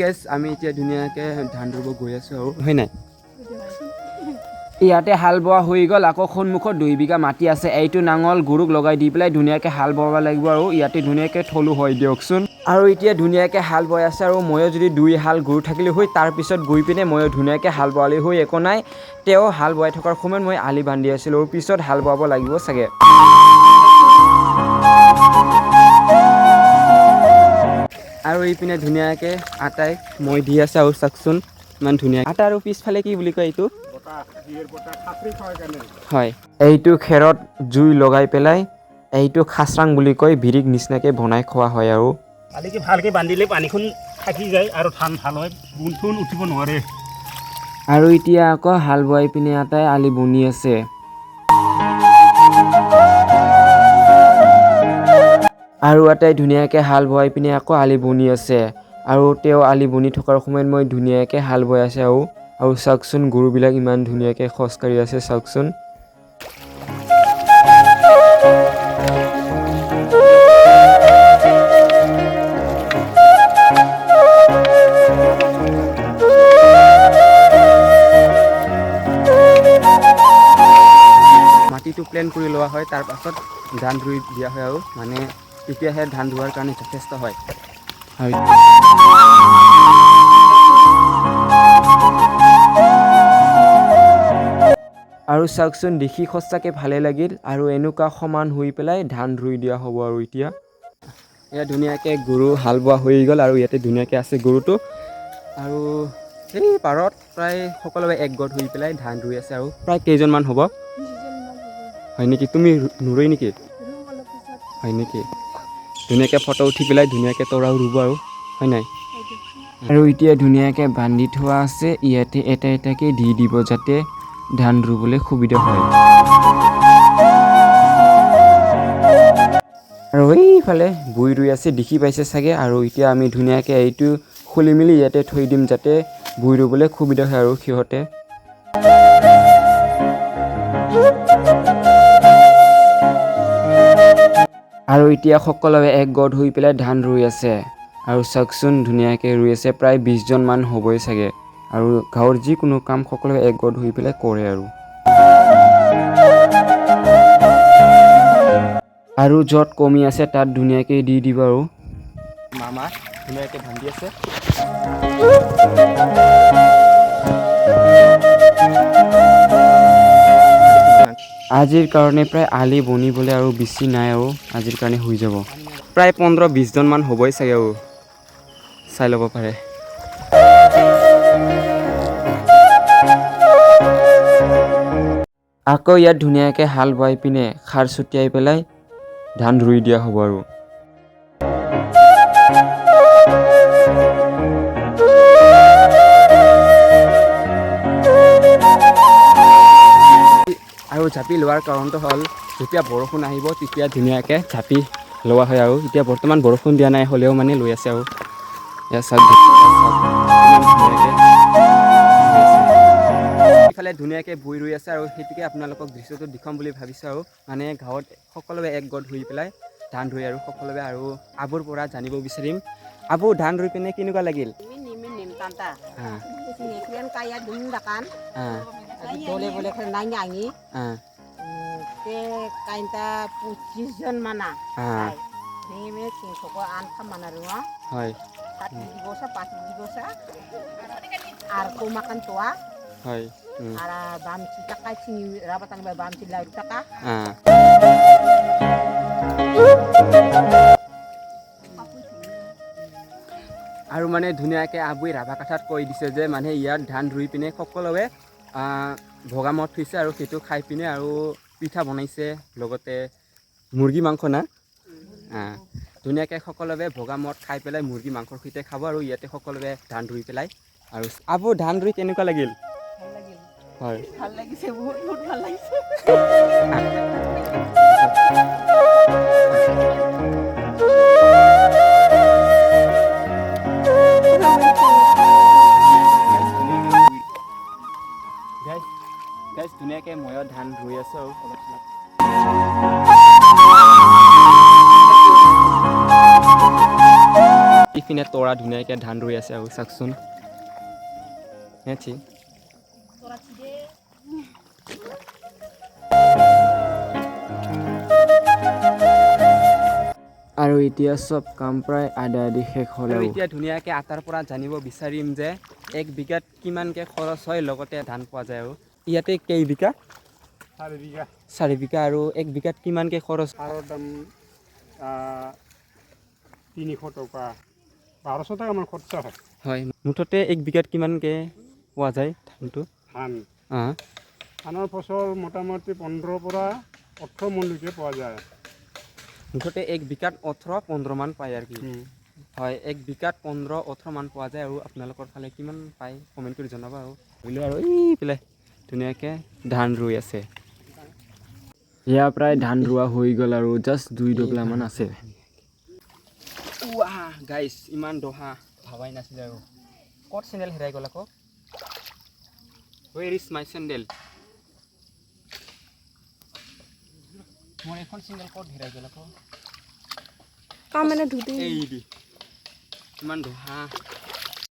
gas আমি এতিয়া ধুনীয়াকৈ ধান ৰুব গৈ আছোঁ আৰু হয় নাই ইয়াতে হাল বোৱা হৈ গ'ল আকৌ সন্মুখত 2 বিঘা মাটি আছে এইটো নাঙল গৰুক লগাই দি পেলাই ধুনীয়াকৈ হাল বাব লাগিব আৰু ইয়াতে ধুনীয়াকৈ থলো হয় দিয়কচোন আৰু এতিয়া ধুনীয়াকৈ হাল বাই আছে আৰু ময়ো যদি 2 হাল গৰু থাকিলে হৈ তাৰপিছত গৈ পিনে ময়ো ধুনীয়াকৈ হাল বোৱালি হৈ একো নাই তেওঁ হাল বোৱাই থকাৰ সময়ত মই আলি বান্ধি আছিলোঁ আৰু পিছত হাল বোৱাব লাগিব চাগে আৰু এইপিনে ধুনীয়াকৈ আটাই মই দি আছে আৰু চাওকচোন ইমান ধুনীয়া আটা আৰু পিছফালে কি বুলি কয় এইটো হয় এইটো খেৰত জুই লগাই পেলাই এইটো খাচৰাং বুলি কয় বিৰিক নিচিনাকৈ বনাই খোৱা হয় আৰু আলিকে ভালকৈ বান্ধিলে পানীখন থাকি যায় আৰু ধান ভাল হয় বুন উঠিব নোৱাৰে আৰু এতিয়া আকৌ হাল বোৱাই পিনে আটাই আলি বনি আছে আৰু আটাই ধুনীয়াকৈ হাল বোৱাই পিনে আকৌ আলি বনি আছে আৰু তেওঁ আলি বনি থকাৰ সময়ত মই ধুনীয়াকৈ হাল বৈ আছে আৰু চাওকচোন গৰুবিলাক ইমান ধুনীয়াকৈ খোজকাঢ়ি আছে চাওকচোন মাটিটো প্লেন কৰি লোৱা হয় তাৰ পাছত ধান ৰুই দিয়া হয় আৰু মানে তেতিয়াহে ধান ৰোৱাৰ কাৰণে যথেষ্ট হয় আৰু চাওকচোন দেখি সঁচাকৈ ভালে লাগিল আৰু এনেকুৱা সমান হৈ পেলাই ধান ৰুই দিয়া হ'ব আৰু এতিয়া ইয়াত ধুনীয়াকৈ গৰু হাল বোৱা হৈ গ'ল আৰু ইয়াতে ধুনীয়াকৈ আছে গৰুটো আৰু সেই পাৰত প্ৰায় সকলোৱে একগোট হৈ পেলাই ধান ৰুই আছে আৰু প্ৰায় কেইজনমান হ'ব হয় নেকি তুমি নুৰুই নেকি হয় নেকি ধুনীয়াকৈ ফটো উঠি পেলাই ধুনীয়াকৈ তৰাও ৰুব আৰু হয় নাই আৰু এতিয়া ধুনীয়াকৈ বান্ধি থোৱা আছে ইয়াতে এটা এটাকৈ দি দিব যাতে ধান ৰুবলৈ সুবিধা হয় আৰু এইফালে বুই ৰুই আছে দেখি পাইছে চাগে আৰু এতিয়া আমি ধুনীয়াকৈ এইটো খুলি মেলি ইয়াতে থৈ দিম যাতে বুই ৰুবলৈ সুবিধা হয় আৰু সিহঁতে আৰু এতিয়া সকলোৱে একগোট হৈ পেলাই ধান ৰুই আছে আৰু চাওকচোন ধুনীয়াকৈ ৰুই আছে প্ৰায় 20 জনমান হ'বই চাগে আৰু গাঁৱৰ যিকোনো কাম সকলোৱে একগোট হৈ পেলাই কৰে আৰু য'ত কমি আছে তাত ধুনীয়াকৈ দি দিব আৰু মামা ধুনীয়াকৈ বান্ধি আছে আজিৰ কাৰণে প্ৰায় আলি বনিবলৈ আৰু বেছি নাই আৰু আজিৰ কাৰণে হৈ যাব প্ৰায় 15-20 জনমান হ'বই চাগে আৰু চাই ল'ব পাৰে আকৌ ইয়াত ধুনীয়াকৈ হাল বোৱাই পিনে সাৰ ছটিয়াই পেলাই ধান ৰুই দিয়া হ'ব আৰু আৰু ঝাপি লোৱাৰ কাৰণটো হ'ল যেতিয়া বৰষুণ আহিব তেতিয়া ধুনীয়াকৈ ঝাপি লোৱা হয় আৰু এতিয়া বৰ্তমান বৰষুণ দিয়া নাই হ'লেও মানে লৈ আছে আৰু ইয়াত চাওক ইফালে ধুনীয়াকৈ বুই ৰুই আছে আৰু সেইটোকে আপোনালোকক দৃশ্যটো দেখুৱাম বুলি ভাবিছোঁ আৰু মানে গাঁৱত সকলোৱে একগোট হৈ পেলাই ধান ৰুই আৰু সকলোৱে আৰু আবুৰ পৰা জানিব বিচাৰিম আবু ধান ৰুই পিনে কেনেকুৱা লাগিল boleh boleh kena nyanyi kainta 25 জন mana ini mesin soko antam mana rumah হয় 4 dibosa 5 dibosa arko makan tua হয় ara bam cita kai sini rabatang bam cila utaka আৰু মানে ধুনীয়াকৈ আবুই ৰাভা কথাত কৈ দিছে যে মানে ইয়াত ধান ৰুই পিনে সকলোৱে ভগা মদ থৈছে আৰু সেইটো খাই পিনে আৰু পিঠা বনাইছে লগতে মুৰ্গী মাংস না ধুনীয়াকৈ সকলোৱে ভগা মদ খাই পেলাই মুৰ্গী মাংসৰ সৈতে খাব আৰু ইয়াতে সকলোৱে ধান ৰুই পেলাই আৰু আবু ধান ৰুই কেনেকুৱা লাগিল হয় ভাল লাগিছে বহুত বহুত ভাল লাগিছে ধুনীয়াকৈ ময়ো ধান ৰুই আছোঁ আৰু পিনে তৰা ধুনীয়াকৈ ধান ৰুই আছে আৰু চাওকচোন নেচি আৰু এতিয়া চব কাম প্ৰায় আধা আধি শেষ হ'ল আৰু এতিয়া ধুনীয়াকৈ আটাৰ পৰা জানিব বিচাৰিম যে 1 বিঘাত কিমানকৈ খৰচ হয় লগতে ধান পোৱা যায় আৰু ইয়াতে কেই বিঘা 4 বিঘা 4 বিঘা আৰু 1 বিঘাত কিমানকৈ খৰচ সাৰৰ দাম 300 টকা 1200 টকামান খৰচা হয় হয় মুঠতে 1 বিঘাত কিমানকৈ পোৱা যায় ধানটো ধান ধানৰ ফচল মোটামুটি 15 পৰা 18 মোনলৈকে পোৱা যায় মুঠতে 1 বিঘাত 18-15 মান পায় আৰু কি হয় 1 বিঘাত 15-18 মান পোৱা যায় আৰু আপোনালোকৰ ফালে কিমান পায় কমেণ্ট কৰি জনাবা আৰু ভাবিলোঁ আৰু এইফালে ধুনীয়াকৈ ধান ৰুই আছে ইয়াৰ প্ৰায় ধান ৰোৱা হৈ গ'ল আৰু জাষ্ট 2 ডগলামান আছে ৱাহ গাইছ ইমান দহা ভাবাই নাছিলে আৰু ক'ত চেণ্ডেল হেৰাই গ'ল আকৌ ৱেৰ ইজ মাই চেণ্ডেল মোৰ এখন চেণ্ডেল ক'ত হেৰাই গ'ল আকৌ কামেনে ধুতি এই দি ইমান দহা